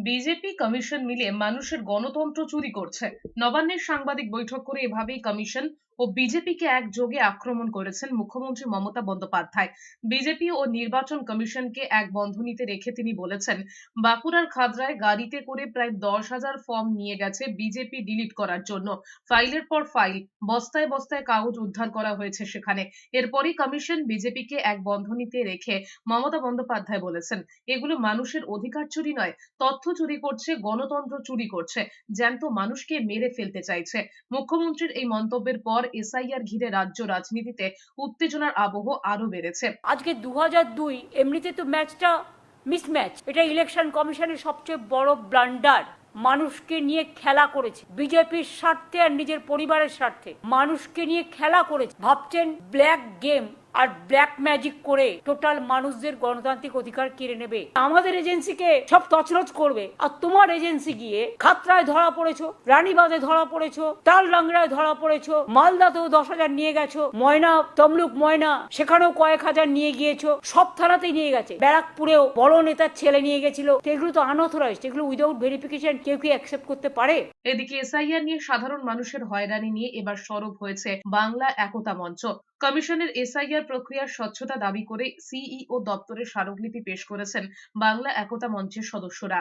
BJP commission মিলে মানুষের গণতন্ত্র চুরি করছে। নবান্নের সাংবাদিক বৈঠক করে এভাবেই কমিশন ও বিজেপিকে একযোগে আক্রমণ করেছেন মুখ্যমন্ত্রী মমতা বন্দ্যোপাধ্যায়। বিজেপি ও নির্বাচন কমিশনকে এক বন্ধনীতে রেখে তিনি বলেছেন, বাঁকুড়ার খাদরায় গাড়িতে করে প্রায় 10,000 ফর্ম নিয়ে গেছে বিজেপি ডিলিট করার জন্য। ফাইলের পর ফাইল, বস্তায় বস্তায় কাগজ উদ্ধার করা হয়েছে সেখানে। এরপরই কমিশন বিজেপিকে এক বন্ধনীতে রেখে মমতা বন্দ্যোপাধ্যায় বলেছেন, এগুলো মানুষের অধিকার চুরি নয়, তথ্য চুরি করছে, গণতন্ত্র চুরি করছে, জ্যান্ত মানুষকে মেরে ফেলতে চাইছে। মুখ্যমন্ত্রীর এই মন্তব্যের পর এসআইআর ঘিরে রাজ্য রাজনীতিতে উত্তেজনার আবহ আরো বেড়েছে। আজকে 2002 এমনিতে তো ম্যাচটা মিসম্যাচ। এটা ইলেকশন কমিশনের সবচেয়ে বড় ব্লান্ডার। মানুষকে নিয়ে খেলা করেছে বিজেপির স্বার্থে আর নিজের পরিবারের স্বার্থে। মানুষকে নিয়ে খেলা করেছে, ভাবছেন ব্ল্যাক গেম আর ব্ল্যাক ম্যাজিক করে টোটাল মানুষদের গণতান্ত্রিক অধিকার কেড়ে নেবে। আমাদের এজেন্সিকে সব তছনছ করবে, আর তোমার এজেন্সি গিয়ে খাতড়ায় ধরা পড়েছো, রানীবাঁধে ধরা পড়েছো, তালডাংরায় ধরা পড়েছো, মালদাতেও 10,000 নিয়ে গেছো, ময়না তমলুক ময়না সেখানেও কয়েক হাজার নিয়ে গিয়েছো, সব থানাতেই নিয়ে গেছে, ব্যারাকপুরেও বড় নেতার ছেলে নিয়ে গেছিল। এগুলো তো আনঅথরাইজড, এগুলো উইদাউট ভেরিফিকেশন কেউ কি অ্যাকসেপ্ট করতে পারে? এদিকে এসআইআর নিয়ে সাধারণ মানুষের হয়রানি নিয়ে এবার সরব হয়েছে বাংলা একতা মঞ্চ। কমিশনের এসআইআর প্রক্রিয়ার স্বচ্ছতা দাবি করে সিইও দপ্তরে স্মারকলিপি পেশ করেছেন বাংলা একতা মঞ্চের সদস্যরা।